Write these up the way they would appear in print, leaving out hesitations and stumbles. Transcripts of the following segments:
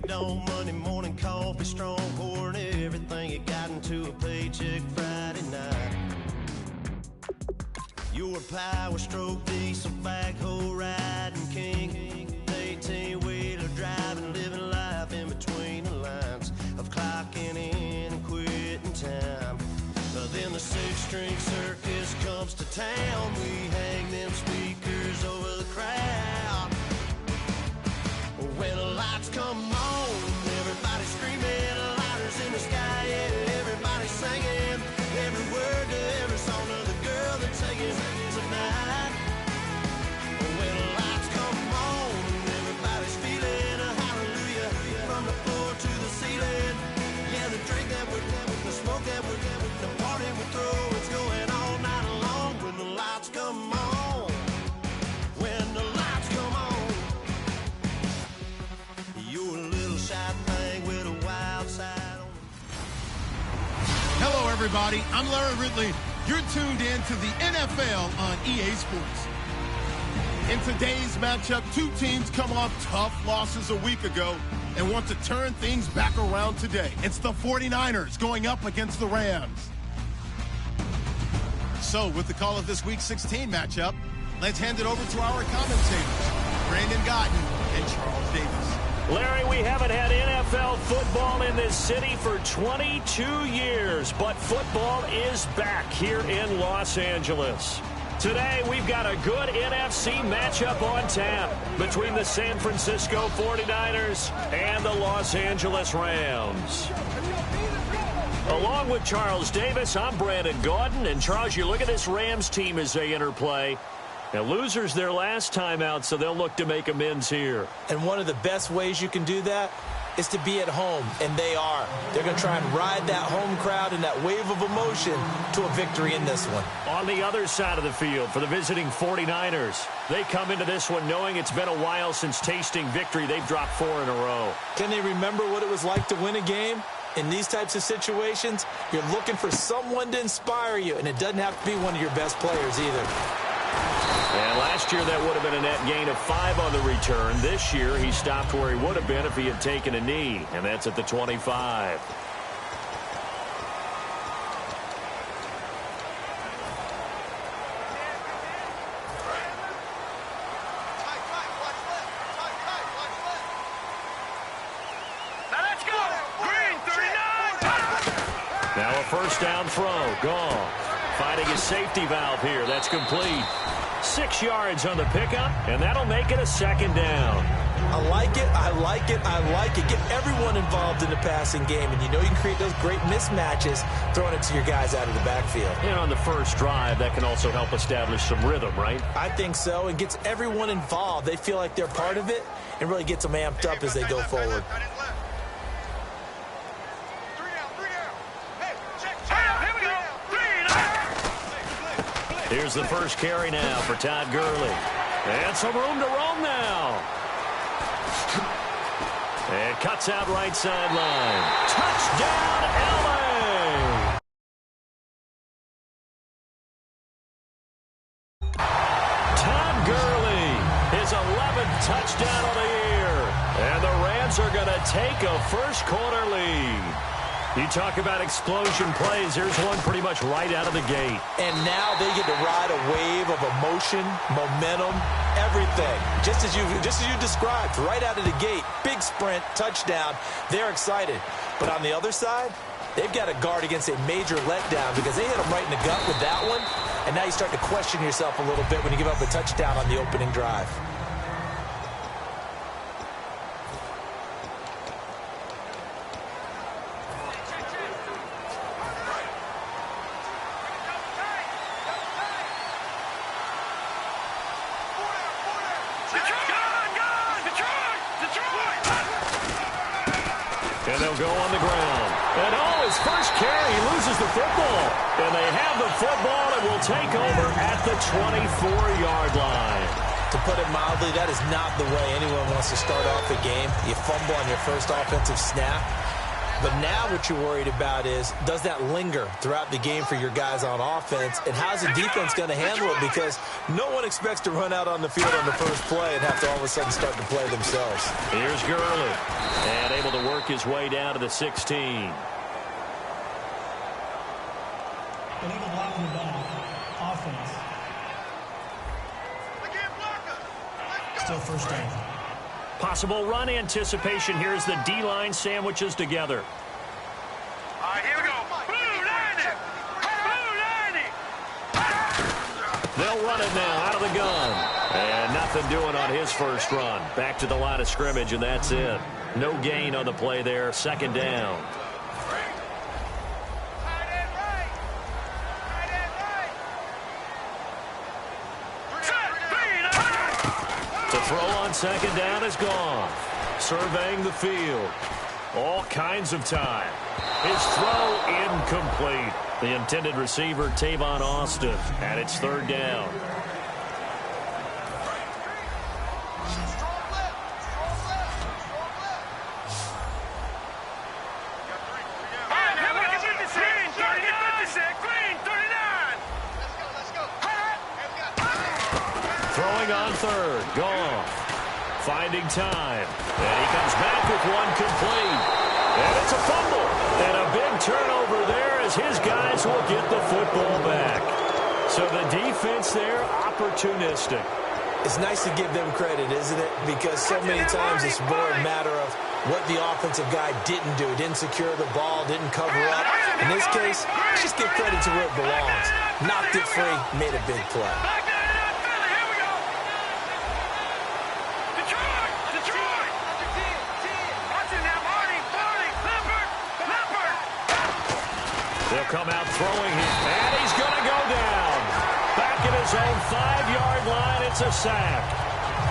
Red Dawn Monday morning coffee, strong pouring everything you got into a paycheck Friday night. You're a power stroke diesel backhoe riding king, 18-wheeler driving, living life in between the lines of clocking in and quitting time. Then the six-string circus comes to town. We hang them speakers over the crowd. When the lights come on, everybody screaming, lighters in the sky, yeah, everybody singing every word to every song of the girl they're taking tonight. When the lights come on, everybody's feeling a hallelujah from the floor to the ceiling. Yeah, the drink that we're the smoke that we're the party we throw, it's going all night long. When the lights come on, when the lights come on, you're a little shy thing with a wild side on. Hello, everybody. I'm Larry Ridley. You're tuned in to the NFL on EA Sports. In today's matchup, two teams come off tough losses a week ago and want to turn things back around today. It's the 49ers going up against the Rams. So, with the call of this Week 16 matchup, let's hand it over to our commentators, Brandon Gotten and Charles Davis. Larry, we haven't had NFL football in this city for 22 years, but football is back here in Los Angeles. Today, we've got a good NFC matchup on tap between the San Francisco 49ers and the Los Angeles Rams. Along with Charles Davis, I'm Brandon Gaudin. And Charles, you look at this Rams team as they interplay. Now, losers their last time out, so they'll look to make amends here. And one of the best ways you can do that is to be at home, and they are. They're going to try and ride that home crowd and that wave of emotion to a victory in this one. On the other side of the field for the visiting 49ers, they come into this one knowing it's been a while since tasting victory. They've dropped 4 in a row. Can they remember what it was like to win a game? In these types of situations, you're looking for someone to inspire you, and it doesn't have to be one of your best players either. And last year, that would have been a net gain of 5 on the return. This year, he stopped where he would have been if he had taken a knee, and that's at the 25. Now a first down throw. Gone. Finding his safety valve here. That's complete. 6 yards on the pickup, and that'll make it a second down. I like it, I like it, I like it. Get everyone involved in the passing game, and you know you can create those great mismatches throwing it to your guys out of the backfield. And on the first drive, that can also help establish some rhythm, right? I think so. It gets everyone involved. They feel like they're part of it and really gets them amped up as they go forward. Here's the first carry now for Todd Gurley. And some room to roam now. And cuts out right sideline. Touchdown, L.A. Todd Gurley, his 11th touchdown of the year. And the Rams are going to take a first-quarter lead. You talk about explosion plays. Here's one pretty much right out of the gate. And now they get to ride a wave of emotion, momentum, everything. Just as you described, right out of the gate, big sprint, touchdown. They're excited. But on the other side, they've got to guard against a major letdown because they hit them right in the gut with that one. And now you start to question yourself a little bit when you give up a touchdown on the opening drive. And they'll go on the ground. And his first carry, he loses the football. And they have the football and will take over at the 24-yard line. To put it mildly, that is not the way anyone wants to start off a game. You fumble on your first offensive snap. But now what you're worried about is, does that linger throughout the game for your guys on offense? And how's the defense going to handle it? Because no one expects to run out on the field on the first play and have to all of a sudden start to play themselves. Here's Gurley, and able to work his way down to the 16. Illegal blocking the ball. Offense. Still first down. Possible run anticipation. Here's the D-line sandwiches together. All right, here we go. Blue 90. Blue 90. They'll run it now out of the gun. And nothing doing on his first run. Back to the line of scrimmage, and that's it. No gain on the play there. Second down. Throw on second down is gone. Surveying the field. All kinds of time. His throw incomplete. The intended receiver, Tavon Austin, and it's third down. Throwing on third. Gone. Finding time. And he comes back with one complete. And it's a fumble. And a big turnover there as his guys will get the football back. So the defense there, opportunistic. It's nice to give them credit, isn't it? Because so many times it's more a matter of what the offensive guy didn't do. Didn't secure the ball, didn't cover up. In this case, just give credit to where it belongs. Knocked it free, made a big play. They'll come out throwing him, and he's going to go down. Back at his own 5-yard line, it's a sack.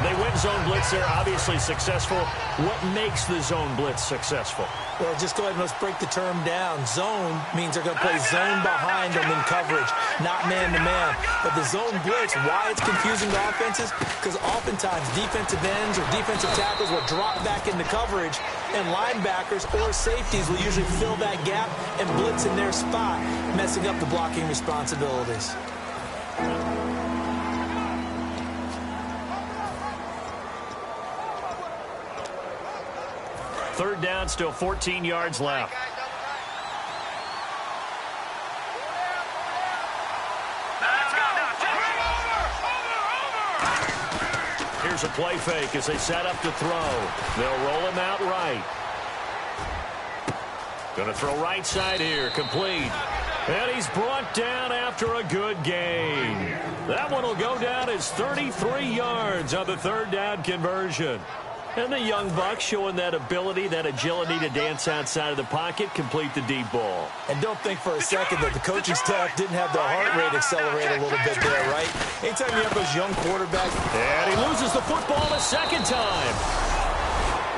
They win zone blitz there, obviously successful. What makes the zone blitz successful? Well, just go ahead and let's break the term down. Zone means they're going to play zone behind them in coverage, not man-to-man. But the zone blitz, why it's confusing to offenses? Because oftentimes defensive ends or defensive tackles will drop back into coverage, and linebackers or safeties will usually fill that gap and blitz in their spot, messing up the blocking responsibilities. Third down, still 14 yards left. Here's a play fake as they set up to throw. They'll roll him out right. Going to throw right side here, complete. And he's brought down after a good gain. That one will go down as 33 yards on the third down conversion. And the young buck showing that ability, that agility to dance outside of the pocket, complete the deep ball. And don't think for a second that the coaching staff didn't have their heart rate accelerate a little bit there, right? Anytime you have those young quarterbacks. And he loses the football a second time.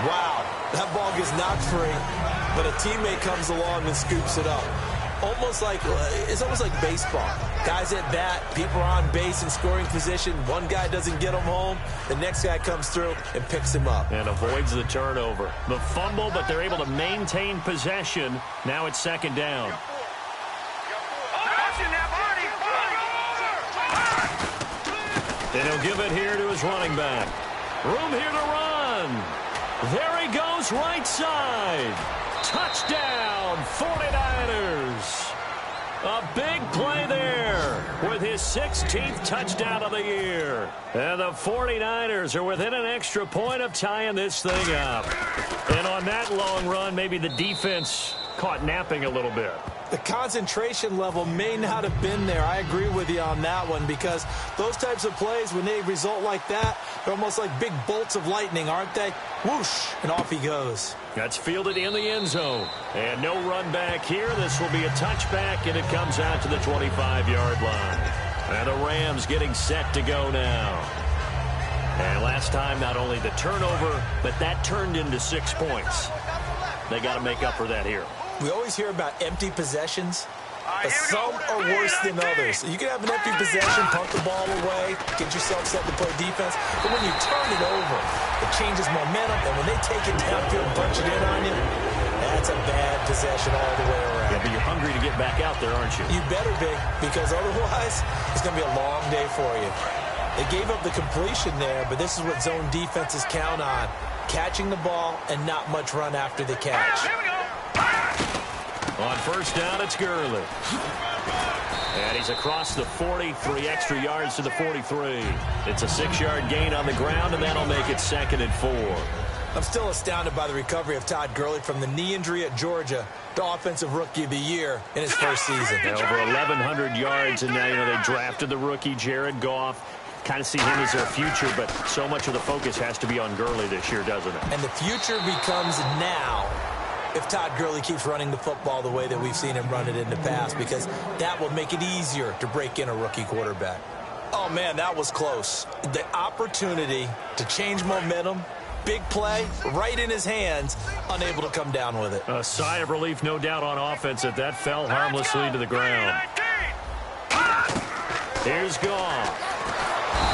Wow, that ball gets knocked free, but a teammate comes along and scoops it up. It's almost like baseball. Guys at bat, people are on base in scoring position. One guy doesn't get him home. The next guy comes through and picks him up. And avoids the turnover. The fumble, but they're able to maintain possession. Now it's second down. And he'll give it here to his running back. Room here to run. There he goes, right side. Touchdown, 49ers. A big play there with his 16th touchdown of the year. And the 49ers are within an extra point of tying this thing up. And on that long run, maybe the defense caught napping a little bit. The concentration level may not have been there. I agree with you on that one, because those types of plays, when they result like that, they're almost like big bolts of lightning, aren't they? Whoosh, and off he goes. That's fielded in the end zone. And no run back here. This will be a touchback, and it comes out to the 25-yard line. And the Rams getting set to go now. And last time, not only the turnover, but that turned into 6 points. They got to make up for that here. We always hear about empty possessions, but some are worse than others. You can have an empty possession, punt the ball away, get yourself set to play defense, but when you turn it over, it changes momentum, and when they take it downfield and punch it in on you, It's a bad possession all the way around. Yeah, but you're hungry to get back out there, aren't you? You better be, because otherwise it's going to be a long day for you. They gave up the completion there, but this is what zone defenses count on. Catching the ball and not much run after the catch. Here we go. On first down, it's Gurley. And he's across the 40, 3 extra yards to the 43. It's a 6-yard gain on the ground, and that'll make it 2nd and 4. I'm still astounded by the recovery of Todd Gurley from the knee injury at Georgia, the Offensive Rookie of the Year in his first season. Yeah, over 1,100 yards, and now they drafted the rookie, Jared Goff. Kind of see him as their future, but so much of the focus has to be on Gurley this year, doesn't it? And the future becomes now if Todd Gurley keeps running the football the way that we've seen him run it in the past, because that will make it easier to break in a rookie quarterback. Oh, man, that was close. The opportunity to change momentum, big play, right in his hands, unable to come down with it. A sigh of relief, no doubt, on offense that fell harmlessly to the ground. Here's Goff.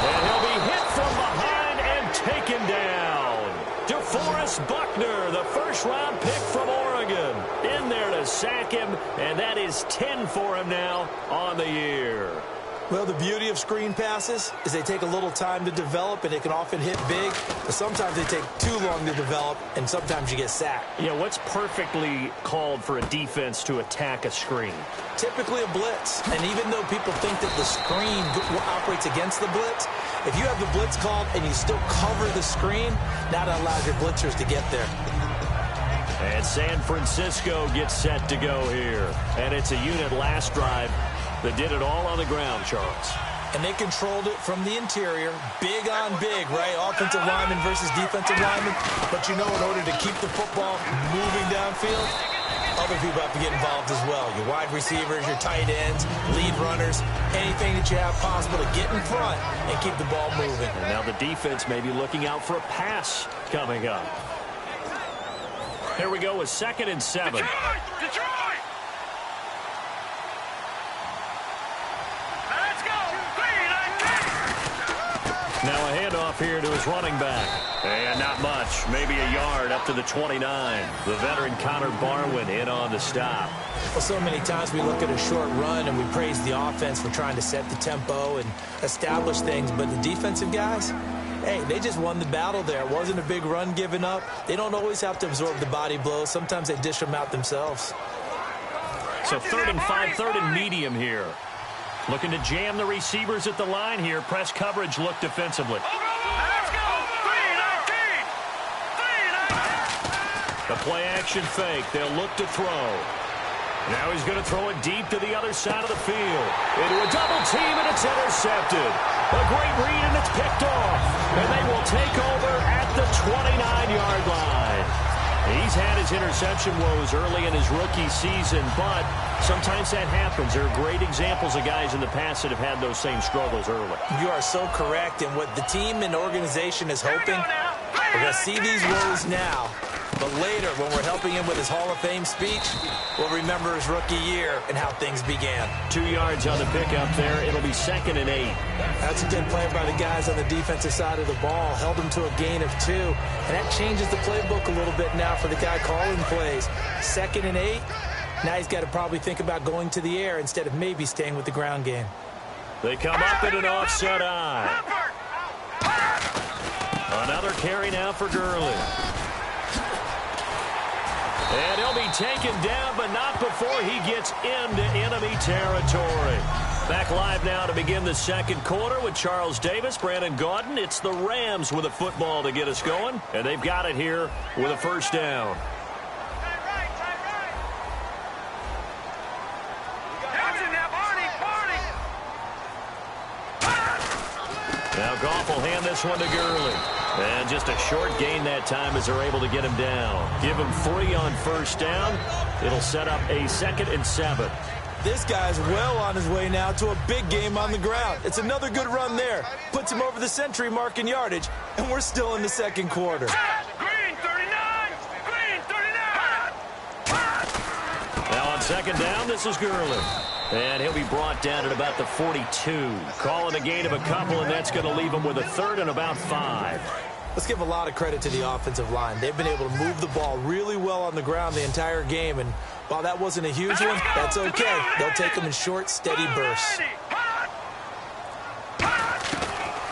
And he'll be hit from behind and taken down. DeForest Buckner, the first-round pick from Oregon, in there to sack him, and that is 10 for him now on the year. Well, the beauty of screen passes is they take a little time to develop, and they can often hit big, but sometimes they take too long to develop, and sometimes you get sacked. Yeah, what's perfectly called for a defense to attack a screen? Typically a blitz, and even though people think that the screen operates against the blitz, if you have the blitz called and you still cover the screen, that allows your blitzers to get there. And San Francisco gets set to go here, and it's a unit last drive that did it all on the ground, Charles. And they controlled it from the interior, big on big, right? Offensive lineman versus defensive lineman. But you know, in order to keep the football moving downfield, other people have to get involved as well. Your wide receivers, your tight ends, lead runners, anything that you have possible to get in front and keep the ball moving. And now the defense may be looking out for a pass coming up. Here we go with 2nd and 7. Detroit! Now a handoff here to his running back. And not much. Maybe a yard up to the 29. The veteran Connor Barwin in on the stop. Well, so many times we look at a short run and we praise the offense for trying to set the tempo and establish things. But the defensive guys, hey, they just won the battle there. It wasn't a big run given up. They don't always have to absorb the body blows. Sometimes they dish them out themselves. So 3rd and 5, 3rd and medium here. Looking to jam the receivers at the line here. Press coverage look defensively. Let's go! 3-19! 3-19! The play action fake. They'll look to throw. Now he's going to throw it deep to the other side of the field. Into a double team, and it's intercepted. A great read, and it's picked off. And they will take over at the 29-yard line. He's had his interception woes early in his rookie season, but sometimes that happens. There are great examples of guys in the past that have had those same struggles early. You are so correct, and what the team and organization is hoping, we're going to see these woes now, but later when we're helping him with his Hall of Fame speech, we'll remember his rookie year and how things began. 2 yards on the pickup there. It'll be 2nd and 8. That's a good play by the guys on the defensive side of the ball. Held him to a gain of 2. And that changes the playbook a little bit now for the guy calling plays. 2nd and 8. Now he's got to probably think about going to the air instead of maybe staying with the ground game. They come up in an offset eye. Another carry now for Gurley. And he'll be taken down, but not before he gets into enemy territory. Back live now to begin the 2nd quarter with Charles Davis, Brandon Gaudin. It's the Rams with a football to get us going, and they've got it here with a first down. Now Goff will hand this one to Gurley. And just a short gain that time as they're able to get him down. Give him 3 on first down. It'll set up a 2nd and 7. This guy's well on his way now to a big game on the ground. It's another good run there. Puts him over the century mark in yardage, and we're still in the 2nd quarter. Green 39! Green 39! Now on 2nd down, this is Gurley. And he'll be brought down at about the 42. Calling a gain of a couple, and that's going to leave him with a 3rd and about 5. Let's give a lot of credit to the offensive line. They've been able to move the ball really well on the ground the entire game, and while that wasn't a huge one, that's okay. They'll take them in short, steady bursts.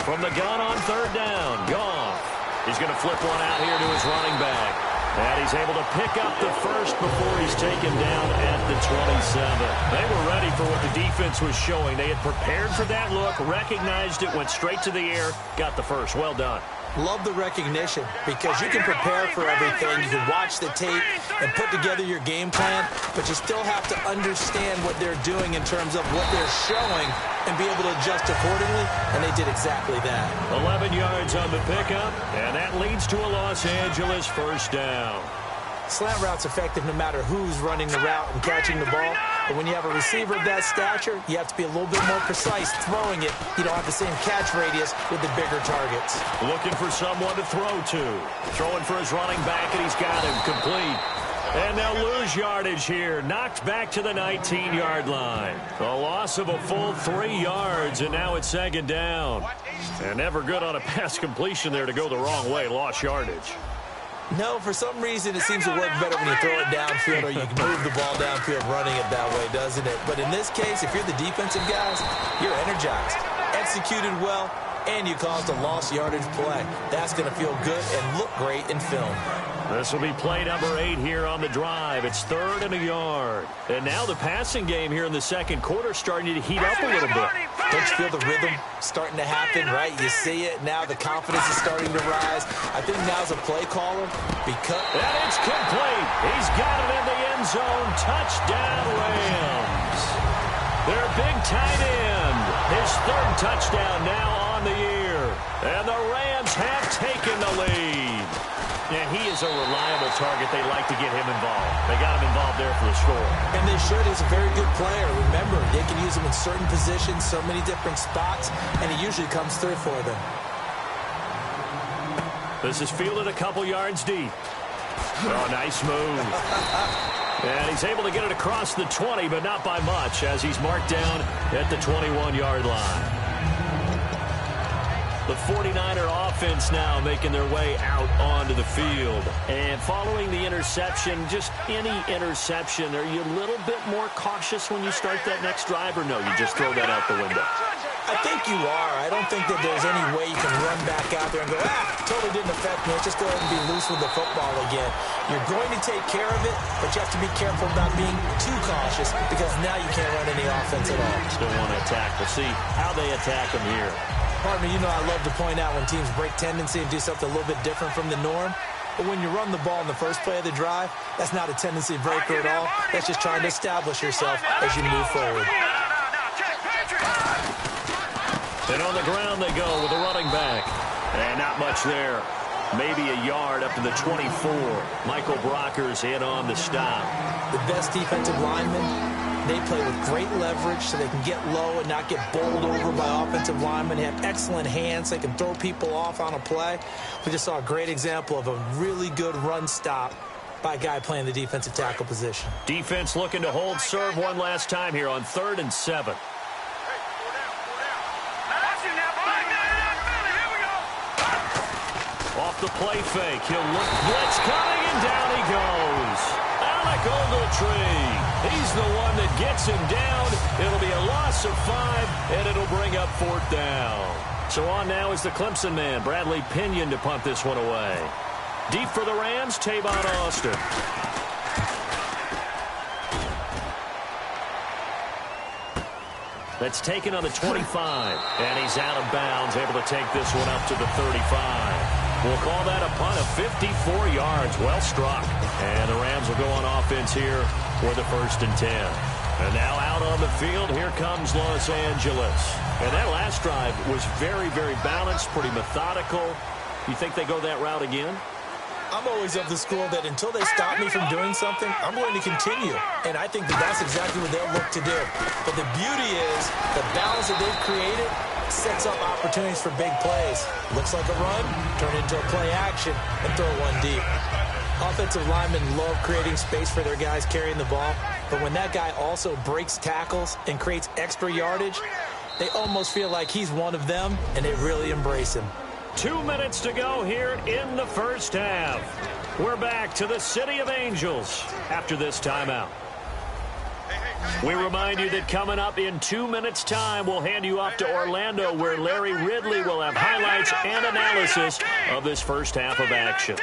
From the gun on third down, Goff. He's going to flip one out here to his running back. And he's able to pick up the first before he's taken down at the 27. They were ready for what the defense was showing. They had prepared for that look, recognized it, went straight to the air, got the first. Well done. Love the recognition because you can prepare for everything. You can watch the tape and put together your game plan, but you still have to understand what they're doing in terms of what they're showing and be able to adjust accordingly, and they did exactly that. 11 yards on the pickup, and that leads to a Los Angeles first down. Slant route's effective no matter who's running the route and catching the ball. But when you have a receiver of that stature, you have to be a little bit more precise throwing it. You don't have the same catch radius with the bigger targets. Looking for someone to throw to. Throwing for his running back, and he's got him complete. And they'll lose yardage here. Knocked back to the 19-yard line. A loss of a full 3 yards, and now it's second down. And never good on a pass completion there to go the wrong way. Lost yardage. No, for some reason it seems to work better when you throw it downfield or you can move the ball downfield running it that way, doesn't it? But in this case, if you're the defensive guys, you're energized, executed well, and you caused a lost yardage play. That's going to feel good and look great in film. This will be play number 8 here on the drive. It's 3rd and a yard. And now the passing game here in the second quarter starting to heat up a little bit. Don't you feel the rhythm starting to happen, right? You see it now. The confidence is starting to rise. I think now's a play caller because... And it's complete. He's got it in the end zone. Touchdown, Rams. Their big tight end. His 3rd touchdown now on the year. And the Rams have taken the lead. Yeah, he is a reliable target. They like to get him involved. They got him involved there for the score. And they should. He's a very good player. Remember, they can use him in certain positions, so many different spots, and he usually comes through for them. This is fielded a couple yards deep. Oh, nice move. And he's able to get it across the 20, but not by much, as he's marked down at the 21-yard line. The 49er offense now making their way out onto the field. And following the interception, just any interception, are you a little bit more cautious when you start that next drive, or no, you just throw that out the window? I think you are. I don't think that there's any way you can run back out there and go, totally didn't affect me. Just go ahead and be loose with the football again. You're going to take care of it, but you have to be careful about being too cautious because now you can't run any offense at all. Still want to attack. We'll see how they attack them here. Partner, you know I love to point out when teams break tendency and do something a little bit different from the norm. But when you run the ball in the first play of the drive, that's not a tendency breaker at all. That's just trying to establish yourself as you move forward. And on the ground they go with a running back. And not much there. Maybe a yard up to the 24. Michael Brocker's in on the stop. The best defensive linemen, they play with great leverage so they can get low and not get bowled over by offensive linemen. They have excellent hands. They can throw people off on a play. We just saw a great example of a really good run stop by a guy playing the defensive tackle position. Defense looking to hold serve one last time here on 3rd and 7. Off the play fake. He'll look. Blitz coming, and down he goes. Alec Ogletree. He's the one that gets him down. It'll be a loss of 5, and it'll bring up 4th down. So on now is the Clemson man, Bradley Pinion, to punt this one away. Deep for the Rams, Tavon Austin. That's taken on the 25, and he's out of bounds, able to take this one up to the 35. We'll call that a punt of 54 yards. Well struck. And the Rams will go on offense here for the 1st and 10. And now out on the field, here comes Los Angeles. And that last drive was very, very balanced, pretty methodical. You think they go that route again? I'm always of the school that until they stop me from doing something, I'm going to continue. And I think that that's exactly what they'll look to do. But the beauty is the balance that they've created sets up opportunities for big plays. Looks like a run, turn it into a play action, and throw one deep. Offensive linemen love creating space for their guys carrying the ball. But when that guy also breaks tackles and creates extra yardage, they almost feel like he's one of them, and they really embrace him. 2 minutes to go here in the first half. We're back to the City of Angels after this timeout. We remind you that coming up in 2 minutes' time, we'll hand you off to Orlando, where Larry Ridley will have highlights and analysis of this first half of action.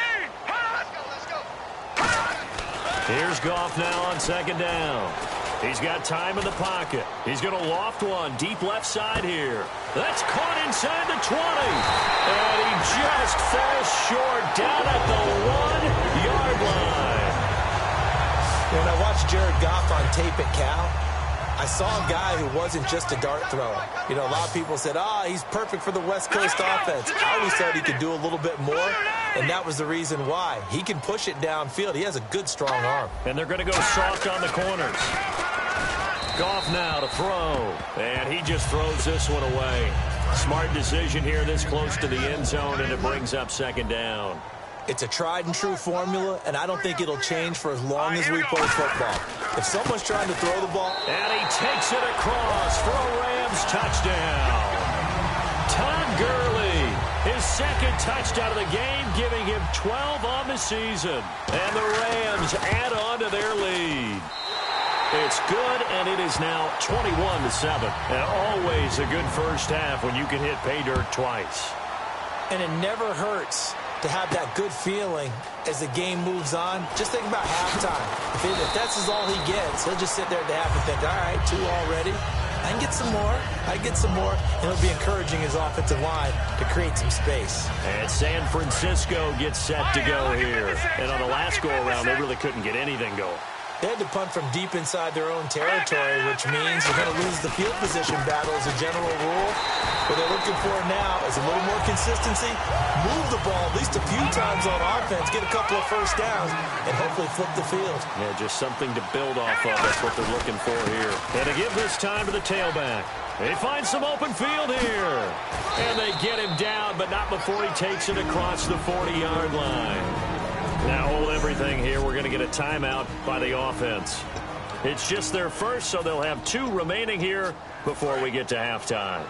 Here's Goff now on second down. He's got time in the pocket. He's going to loft one deep left side here. That's caught inside the 20. And he just falls short down at the 1-yard line. When I watched Jared Goff on tape at Cal, I saw a guy who wasn't just a dart thrower. You know, a lot of people said, he's perfect for the West Coast offense. I always thought he could do a little bit more, and that was the reason why. He can push it downfield. He has a good, strong arm. And they're going to go soft on the corners. Goff now to throw, and he just throws this one away. Smart decision here this close to the end zone, and it brings up second down. It's a tried-and-true formula, and I don't think it'll change for as long as we play football. If someone's trying to throw the ball... And he takes it across for a Rams touchdown. Todd Gurley, his second touchdown of the game, giving him 12 on the season. And the Rams add on to their lead. It's good, and it is now 21-7. And always a good first half when you can hit pay dirt twice. And it never hurts to have that good feeling as the game moves on. Just think about halftime. If that's all he gets, he'll just sit there at the half and think, all right, 2 already. I can get some more. I get some more. And he'll be encouraging his offensive line to create some space. And San Francisco gets set to go here. And on the last go-around, they really couldn't get anything going. They had to punt from deep inside their own territory, which means they're going to lose the field position battle as a general rule. What they're looking for now is a little more consistency, move the ball at least a few times on offense, get a couple of first downs, and hopefully flip the field. Yeah, just something to build off of. That's what they're looking for here. And to give this time to the tailback. They find some open field here. And they get him down, but not before he takes it across the 40-yard line. Now hold everything here. We're going to get a timeout by the offense. It's just their first, so they'll have 2 remaining here before we get to halftime.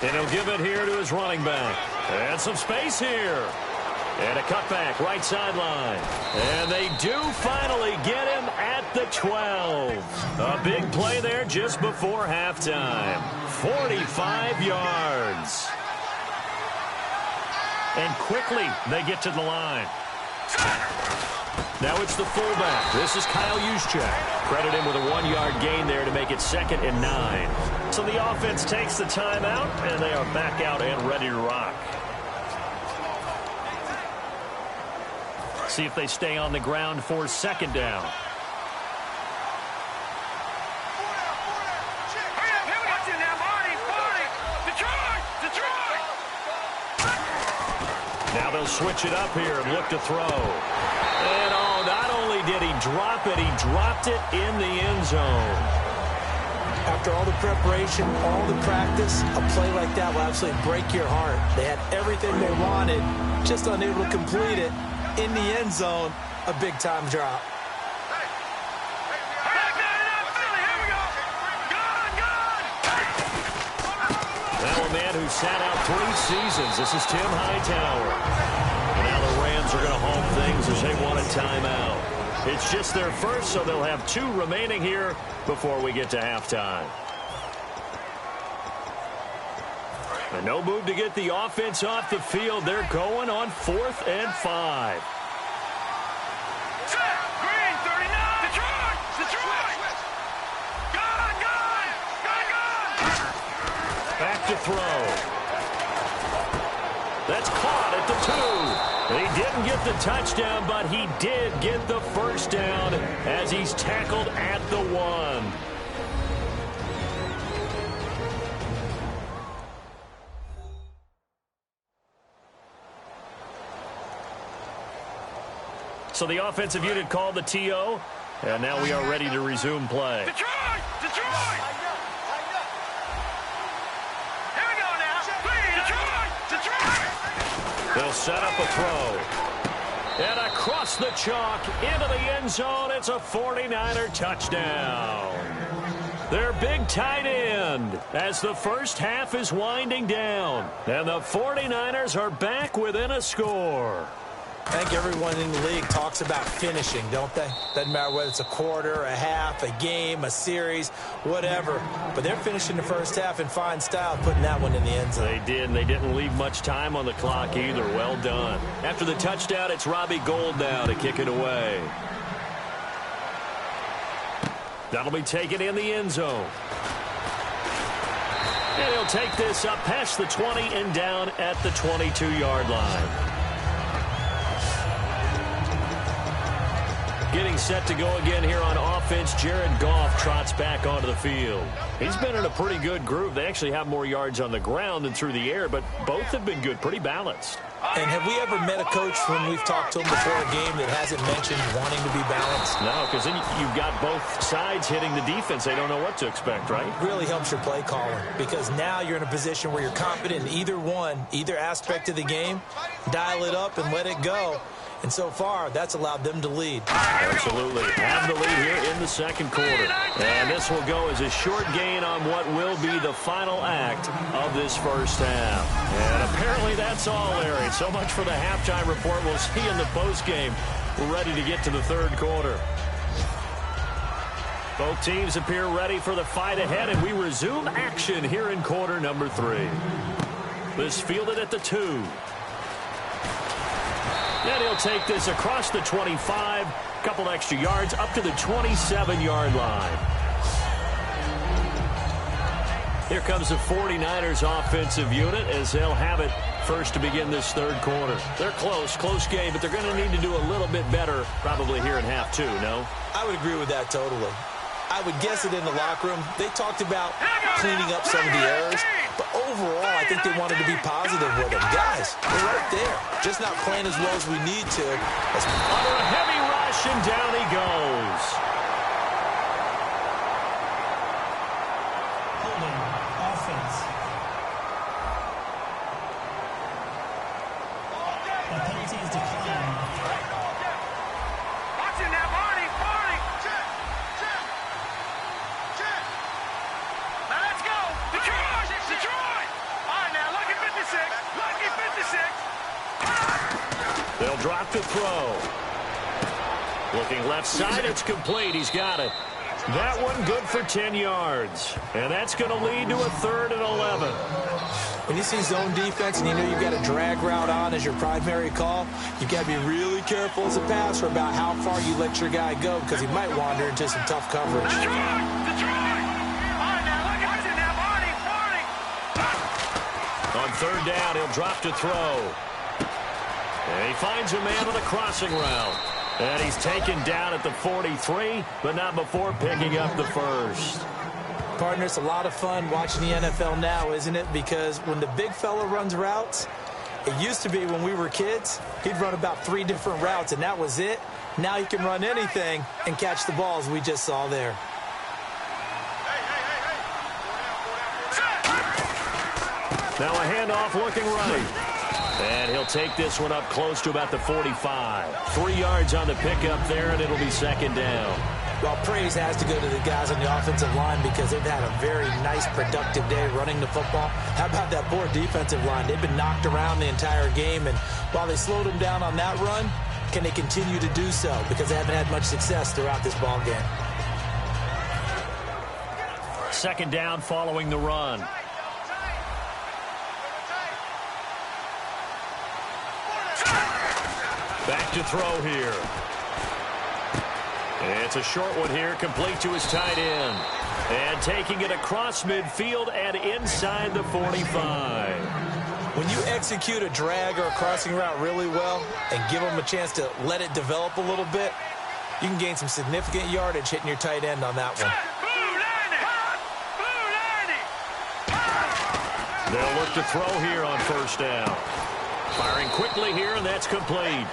And he'll give it here to his running back. And some space here. And a cutback, right sideline. And they do finally get him at the 12. A big play there just before halftime. 45 yards. And quickly they get to the line. Now it's the fullback. This is Kyle Juszczyk. Credit him with a 1-yard gain there to make it 2nd and 9. So the offense takes the timeout, and they are back out and ready to rock. See if they stay on the ground for second down. Now they'll switch it up here and look to throw. And not only did he drop it, he dropped it in the end zone. After all the preparation, all the practice, a play like that will absolutely break your heart. They had everything they wanted, just unable to complete it. In the end zone, a big-time drop. Now a man who sat out 3 seasons. This is Tim Hightower. And now the Rams are going to home things as they want a timeout. It's just their first, so they'll have 2 remaining here before we get to halftime. And no move to get the offense off the field. They're going on 4th and 5. Green, 39. Detroit! Back to throw. That's caught at the 2. He didn't get the touchdown, but he did get the first down as he's tackled at the 1. So the offensive unit called the TO, and now we are ready to resume play. Detroit! Here we go now. Detroit! They'll set up a throw. And across the chalk into the end zone, it's a 49er touchdown. Their big tight end as the first half is winding down. And the 49ers are back within a score. I think everyone in the league talks about finishing, don't they? Doesn't matter whether it's a quarter, a half, a game, a series, whatever. But they're finishing the first half in fine style, putting that one in the end zone. They did, and they didn't leave much time on the clock either. Well done. After the touchdown, it's Robbie Gould now to kick it away. That'll be taken in the end zone. And he'll take this up past the 20 and down at the 22-yard line. Getting set to go again here on offense, Jared Goff trots back onto the field. He's been in a pretty good groove. They actually have more yards on the ground than through the air, but both have been good, pretty balanced. And have we ever met a coach when we've talked to him before a game that hasn't mentioned wanting to be balanced? No, because then you've got both sides hitting the defense. They don't know what to expect, right? It really helps your play calling because now you're in a position where you're confident in either aspect of the game. Dial it up and let it go. And so far, that's allowed them to lead. Absolutely. Have the lead here in the second quarter. And this will go as a short gain on what will be the final act of this first half. And apparently that's all, Larry. So much for the halftime report. We'll see you in the postgame. We're ready to get to the third quarter. Both teams appear ready for the fight ahead, and we resume action here in quarter number 3. This fielded at the 2. And he'll take this across the 25, couple extra yards, up to the 27-yard line. Here comes the 49ers offensive unit as they'll have it first to begin this third quarter. They're close game, but they're going to need to do a little bit better probably here in half 2, no? I would agree with that totally. I would guess it in the locker room. They talked about cleaning up some of the errors, but overall, I think they wanted to be positive with them. Guys, they're right there, just not playing as well as we need to. Under a heavy rush, and down he goes. Holding offense. The penalty is declined. Watching that, Barney. Check. Now let's go. Detroit. All right, now, lucky 56. They'll drop to throw. Looking left side, it's complete. He's got it. That one good for 10 yards. And that's going to lead to a 3rd and 11. When you see zone defense and you know you've got a drag route on as your primary call, you've got to be really careful as a passer about how far you let your guy go because he might wander into some tough coverage. Detroit. All right, now, look at that, Barney. On 3rd down, he'll drop to throw. And he finds a man on a crossing route. And he's taken down at the 43, but not before picking up the first. Partner, it's a lot of fun watching the NFL now, isn't it? Because when the big fella runs routes, it used to be when we were kids, he'd run about 3 different routes, and that was it. Now he can run anything and catch the balls we just saw there. Now a handoff looking right. And he'll take this one up close to about the 45. 3 yards on the pickup there, and it'll be 2nd down. Well, praise has to go to the guys on the offensive line because they've had a very nice, productive day running the football. How about that poor defensive line? They've been knocked around the entire game, and while they slowed them down on that run, can they continue to do so? Because they haven't had much success throughout this ball game. 2nd down following the run. Back to throw here. It's a short one here, complete to his tight end. And taking it across midfield and inside the 45. When you execute a drag or a crossing route really well and give them a chance to let it develop a little bit, you can gain some significant yardage hitting your tight end on that one. They'll look to throw here on 1st down. Firing quickly here, and that's complete.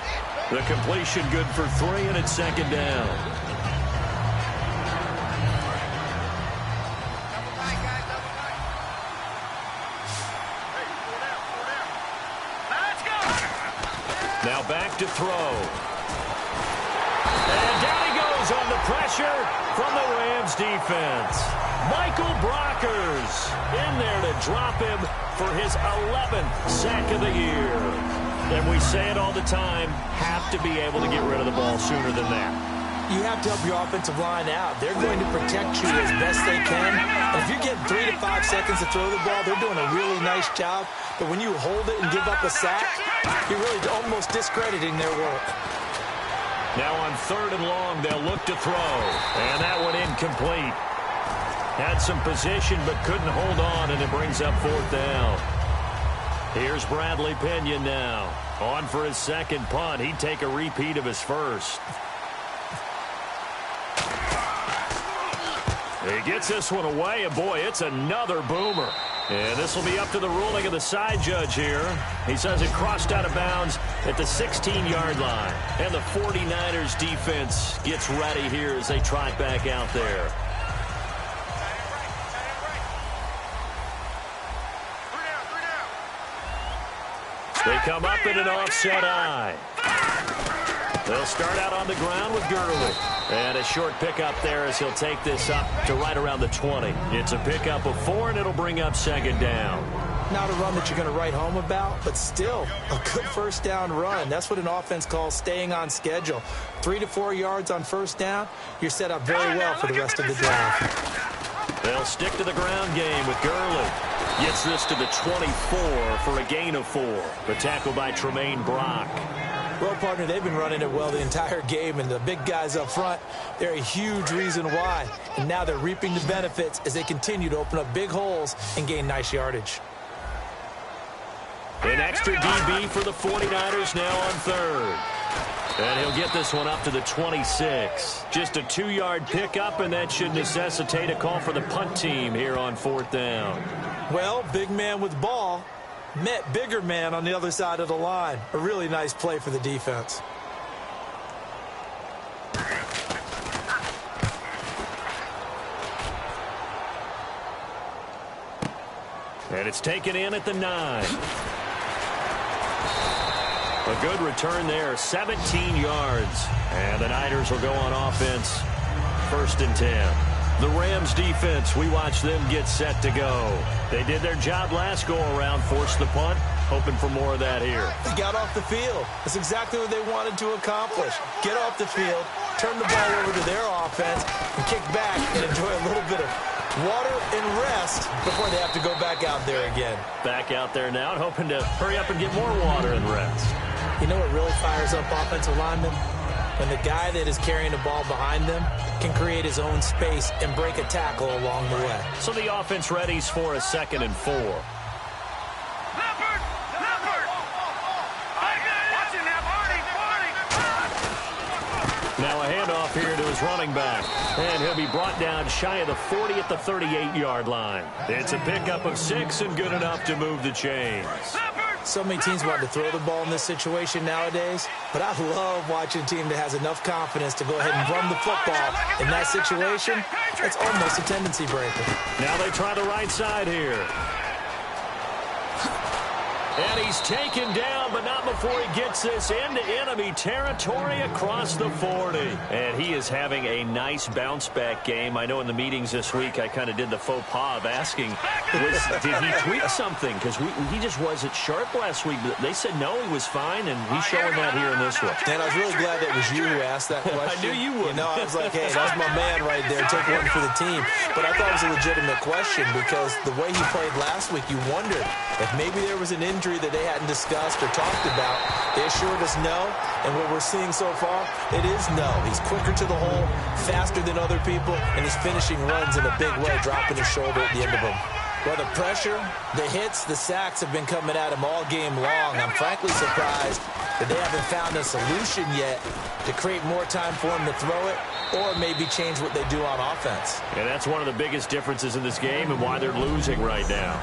The completion good for 3, and it's 2nd down. Now back to throw. And down he goes on the pressure from the Rams defense. Michael Brockers in there to drop him for his 11th sack of the year. And we say it all the time, have to be able to get rid of the ball sooner than that. You have to help your offensive line out. They're going to protect you as best they can. And if you get 3 to 5 seconds to throw the ball, they're doing a really nice job. But when you hold it and give up a sack, you're really almost discrediting their work. Now on 3rd and long, they'll look to throw. And that one incomplete. Had some position but couldn't hold on, and it brings up 4th down. Here's Bradley Pena now. On for his second punt. He'd take a repeat of his first. He gets this one away, and boy, it's another boomer. And this will be up to the ruling of the side judge here. He says it crossed out of bounds at the 16-yard line. And the 49ers defense gets ready here as they trot back out there. They come up in an offset eye. They'll start out on the ground with Gurley. And a short pickup there as he'll take this up to right around the 20. It's a pickup of 4, and it'll bring up 2nd down. Not a run that you're going to write home about, but still a good first down run. That's what an offense calls staying on schedule. 3 to 4 yards on first down, you're set up very well for the rest of the drive. They'll stick to the ground game with Gurley. Gets this to the 24 for a gain of 4. The tackle by Tremaine Brock. Well, partner, they've been running it well the entire game, and the big guys up front, they're a huge reason why. And now they're reaping the benefits as they continue to open up big holes and gain nice yardage. An extra DB for the 49ers now on 3rd. And he'll get this one up to the 26. Just a 2-yard pickup, and that should necessitate a call for the punt team here on 4th down. Well, big man with ball met bigger man on the other side of the line. A really nice play for the defense. And it's taken in at the 9. A good return there, 17 yards. And the Niners will go on offense, 1st and 10. The Rams defense, we watch them get set to go. They did their job last go-around, forced the punt, hoping for more of that here. They got off the field. That's exactly what they wanted to accomplish. Get off the field, turn the ball over to their offense, and kick back and enjoy a little bit of water and rest before they have to go back out there again. Back out there now and hoping to hurry up and get more water and rest. You know what really fires up offensive linemen? When the guy that is carrying the ball behind them can create his own space and break a tackle along the way. So the offense readies for a 2nd and 4. Leopard! Watching that, Marty! Now a handoff here to his running back. And he'll be brought down shy of the 40 at the 38-yard line. It's a pickup of 6 and good enough to move the chains. So many teams want to throw the ball in this situation nowadays, but I love watching a team that has enough confidence to go ahead and run the football. In that situation, it's almost a tendency breaker. Now they try the right side here. And he's taken down, but not before he gets this into enemy territory across the 40. And he is having a nice bounce-back game. I know in the meetings this week I kind of did the faux pas of asking, did he tweak something? Because he just wasn't sharp last week. They said no, he was fine, and he's showing that here in this one. And I was really glad that it was you who asked that question. I knew you would. You know, I was like, hey, that's my man right there. Take one for the team. But I thought it was a legitimate question because the way he played last week, you wondered if maybe there was an injury that they hadn't discussed or talked about. They assured us no, and what we're seeing so far, it is no. He's quicker to the hole, faster than other people, and he's finishing runs in a big way, dropping his shoulder at the end of them. Well, the pressure, the hits, the sacks have been coming at him all game long. I'm frankly surprised that they haven't found a solution yet to create more time for him to throw it or maybe change what they do on offense. And that's one of the biggest differences in this game and why they're losing right now.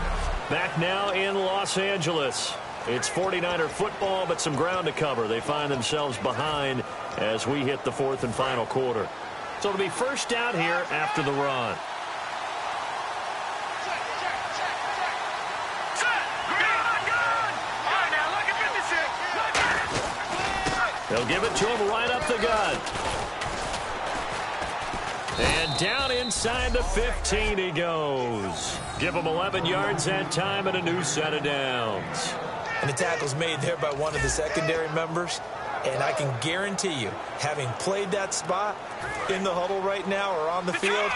Back now in Los Angeles. It's 49er football, but some ground to cover. They find themselves behind as we hit the 4th and final quarter. So it'll be 1st down here after the run. They'll give it to him right up the gut. And down inside the 15 he goes. Give him 11 yards that time and a new set of downs. And the tackle's made there by one of the secondary members. And I can guarantee you, having played that spot in the huddle right now or on the field,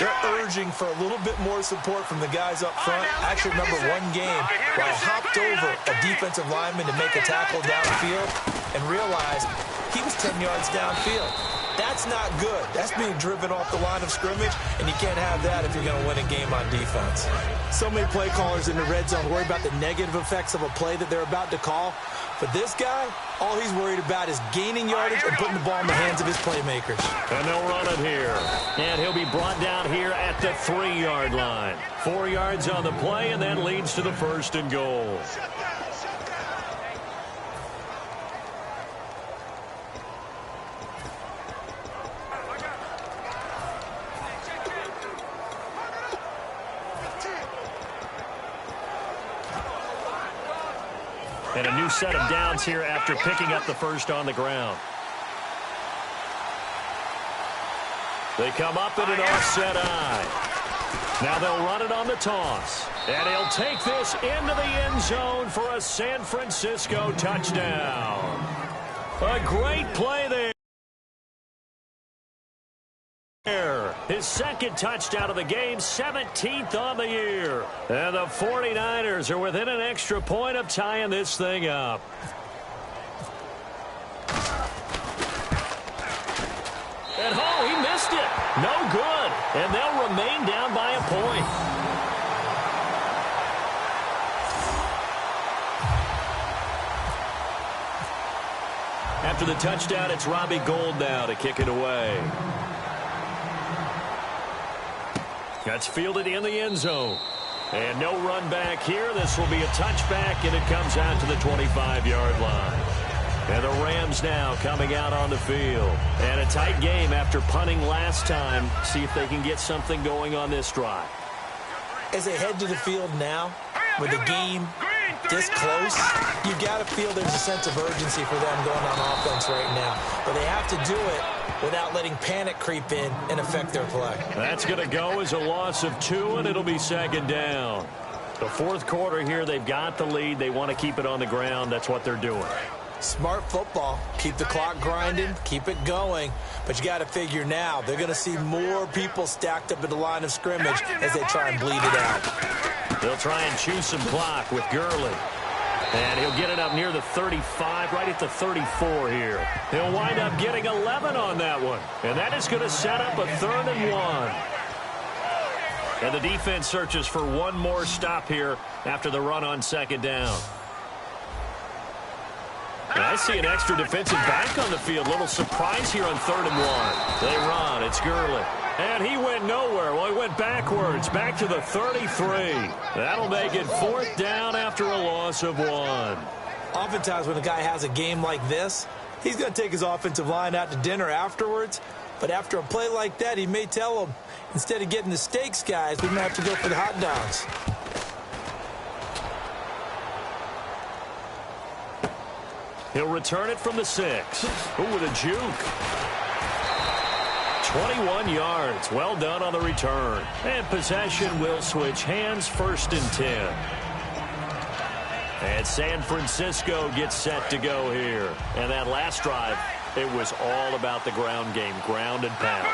they're urging for a little bit more support from the guys up front. I actually remember one game where I hopped over a defensive lineman to make a tackle downfield and realized he was 10 yards downfield. That's not good. That's being driven off the line of scrimmage, and you can't have that if you're going to win a game on defense. So many play callers in the red zone worry about the negative effects of a play that they're about to call. But this guy, all he's worried about is gaining yardage and putting the ball in the hands of his playmakers. And they'll run it here. And he'll be brought down here at the 3-yard line. 4 yards on the play, and that leads to the 1st and goal. And a new set of downs here after picking up the 1st on the ground. They come up in an offset eye. Now they'll run it on the toss. And he'll take this into the end zone for a San Francisco touchdown. A great play there. His 2nd touchdown of the game, 17th on the year. And the 49ers are within an extra point of tying this thing up. And oh, he missed it. No good. And they'll remain down by a point. After the touchdown, it's Robbie Gould now to kick it away. That's fielded in the end zone. And no run back here. This will be a touchback, and it comes out to the 25-yard line. And the Rams now coming out on the field. And a tight game after punting last time. See if they can get something going on this drive. As they head to the field now, with the game this close, you got to feel there's a sense of urgency for them going on offense right now. But they have to do it without letting panic creep in and affect their play. That's going to go as a loss of 2, and it'll be 2nd down. The 4th quarter here, they've got the lead. They want to keep it on the ground. That's what they're doing. Smart football. Keep the clock grinding. Keep it going. But you got to figure now, they're going to see more people stacked up at the line of scrimmage as they try and bleed it out. They'll try and chew some clock with Gurley. And he'll get it up near the 35, right at the 34 here. He'll wind up getting 11 on that one. And that is going to set up a 3rd and 1. And the defense searches for one more stop here after the run on 2nd down. And I see an extra defensive back on the field. Little surprise here on 3rd and 1. They run. It's Gurley. And he went nowhere. Well, he went backwards, back to the 33. That'll make it 4th down after a loss of 1. Oftentimes when a guy has a game like this, he's going to take his offensive line out to dinner afterwards. But after a play like that, he may tell them, instead of getting the steaks, guys, we might have to go for the hot dogs. He'll return it from the 6. Ooh, with a juke. 21 yards. Well done on the return. And possession will switch hands, 1st and 10. And San Francisco gets set to go here. And that last drive, it was all about the ground game, ground and pound.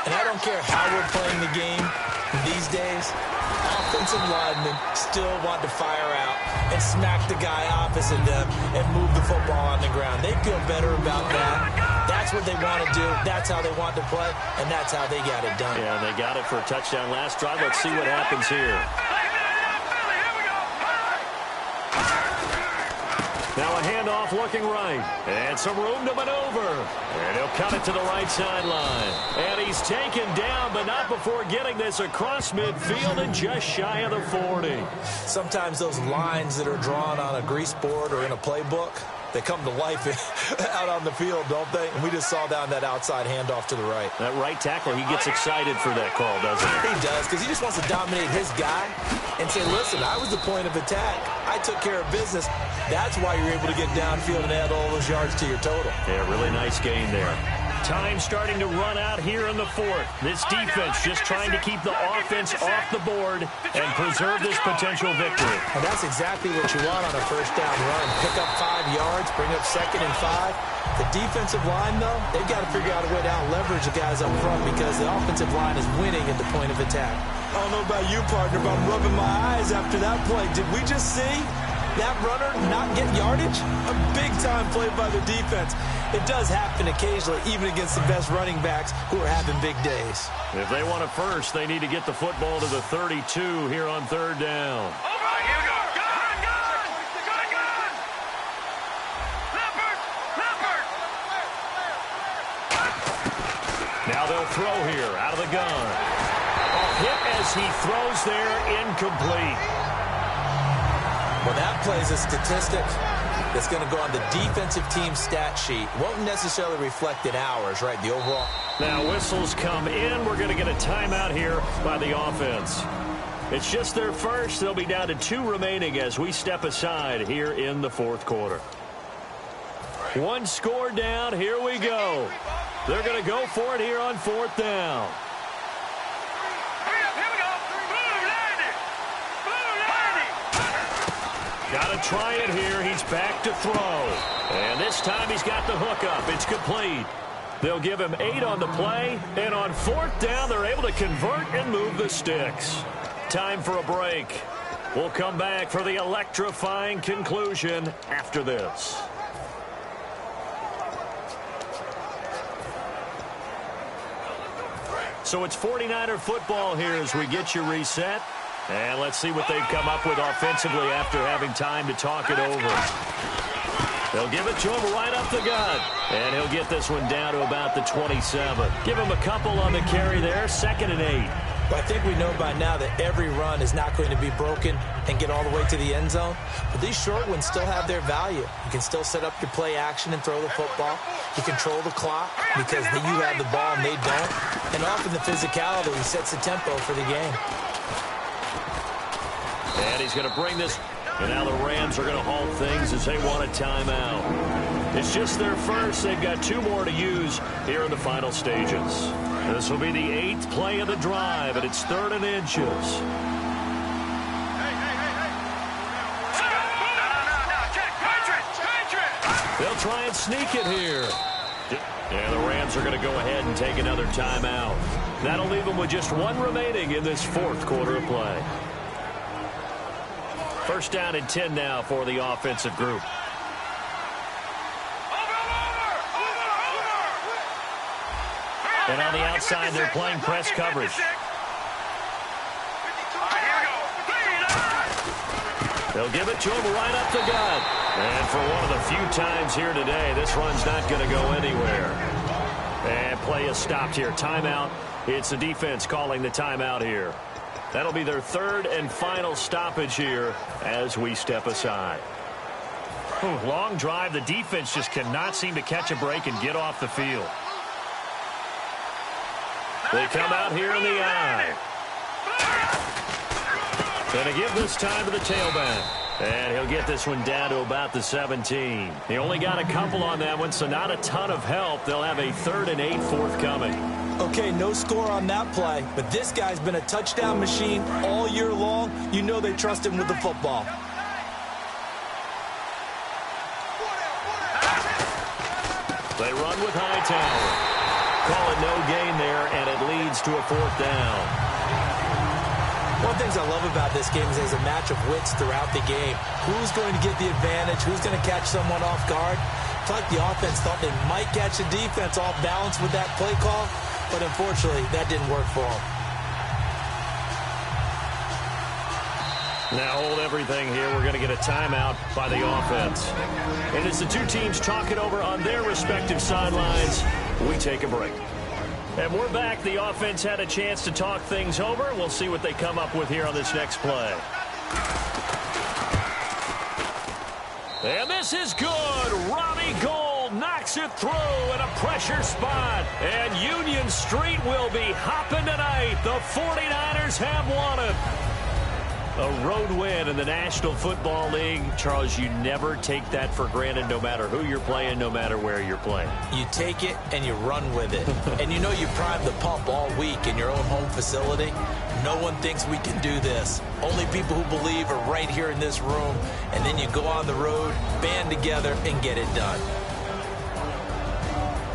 And I don't care how we're playing the game these days, offensive linemen still want to fire out and smack the guy opposite them and move the football on the ground. They feel better about that. That's what they want to do. That's how they want to play, and that's how they got it done. Yeah, they got it for a touchdown last drive. Let's see what happens here. Now a handoff looking right. And some room to maneuver. And he'll cut it to the right sideline. And he's taken down, but not before getting this across midfield and just shy of the 40. Sometimes those lines that are drawn on a grease board or in a playbook, They come to life out on the field, don't they? And we just saw down that outside handoff to the right. That right tackle, he gets excited for that call, doesn't he? He does, because he just wants to dominate his guy and say, listen, I was the point of attack. I took care of business. That's why you're able to get downfield and add all those yards to your total. Yeah, really nice gain there. Time starting to run out here in the fourth. This defense just trying to keep the offense off the board and preserve this potential victory. And that's exactly what you want on a first down run. Pick up 5 yards, bring up 2nd and 5. The defensive line, though, they've got to figure out a way to out-leverage the guys up front because the offensive line is winning at the point of attack. I don't know about you, partner, but I'm rubbing my eyes after that play. Did we just see that runner not get yardage? A big-time play by the defense. It does happen occasionally, even against the best running backs who are having big days. If they want it first, they need to get the football to the 32 here on 3rd down. Here we go. Gun! Leopard! Now they'll throw here out of the gun. A hit as he throws there, incomplete. Well, that plays a statistic that's going to go on the defensive team stat sheet. Won't necessarily reflect in ours, right? The overall. Now whistles come in. We're going to get a timeout here by the offense. It's just their first. They'll be down to 2 remaining as we step aside here in the 4th quarter. 1 score down. Here we go. They're going to go for it here on 4th down. Got to try it here. He's back to throw. And this time he's got the hook up. It's complete. They'll give him 8 on the play. And on 4th down, they're able to convert and move the sticks. Time for a break. We'll come back for the electrifying conclusion after this. So it's 49er football here as we get you reset. And let's see what they've come up with offensively after having time to talk it over. They'll give it to him right up the gut. And he'll get this one down to about the 27. Give him a couple on the carry there. 2nd and 8. But I think we know by now that every run is not going to be broken and get all the way to the end zone. But these short ones still have their value. You can still set up your play action and throw the football. You control the clock because you have the ball and they don't. And often the physicality sets the tempo for the game. And he's going to bring this. And now the Rams are going to halt things as they want a timeout. It's just their first. They've got 2 more to use here in the final stages. This will be the 8th play of the drive, and it's 3rd and inches. No, check. They'll try and sneak it here. Yeah, the Rams are going to go ahead and take another timeout. That'll leave them with just 1 remaining in this 4th quarter of play. 1st down and 10 now for the offensive group. And on the outside, they're playing press coverage. They'll give it to him right up the gut. And for one of the few times here today, this run's not going to go anywhere. And play is stopped here. Timeout. It's the defense calling the timeout here. That'll be their 3rd and final stoppage here as we step aside. Long drive. The defense just cannot seem to catch a break and get off the field. They come out here in the eye. Going to give this time to the tailback. And he'll get this one down to about the 17. He only got a couple on that one, so not a ton of help. They'll have a 3rd and 8 forthcoming. Okay, no score on that play, but this guy's been a touchdown machine all year long. You know they trust him with the football. They run with Hightower. Call it no gain there, and it leads to a 4th down. One of the things I love about this game is there's a match of wits throughout the game. Who's going to get the advantage? Who's going to catch someone off guard? It's like the offense thought they might catch the defense off balance with that play call, but unfortunately, that didn't work for them. Now hold everything here. We're going to get a timeout by the offense. And as the 2 teams talk it over on their respective sidelines, we take a break. And we're back. The offense had a chance to talk things over. We'll see what they come up with here on this next play. And this is good. Robbie Gould knocks it through in a pressure spot. And Union Street will be hopping tonight. The 49ers have won it. A road win in the National Football League. Charles, you never take that for granted no matter who you're playing, no matter where you're playing. You take it and you run with it. And you know you prime the pump all week in your own home facility. No one thinks we can do this. Only people who believe are right here in this room. And then you go on the road, band together, and get it done.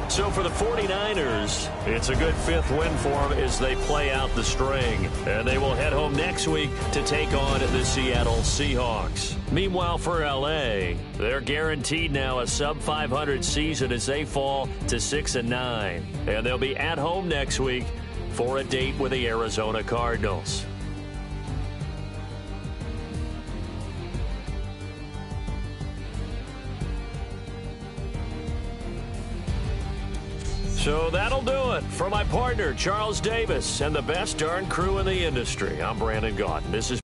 So for the 49ers, it's a good fifth win for them as they play out the string. And they will head home next week to take on the Seattle Seahawks. Meanwhile, for L.A., they're guaranteed now a sub-500 season as they fall to 6-9. And they'll be at home next week for a date with the Arizona Cardinals. So that'll do it. For my partner, Charles Davis, and the best darn crew in the industry, I'm Brandon Gaudin. This is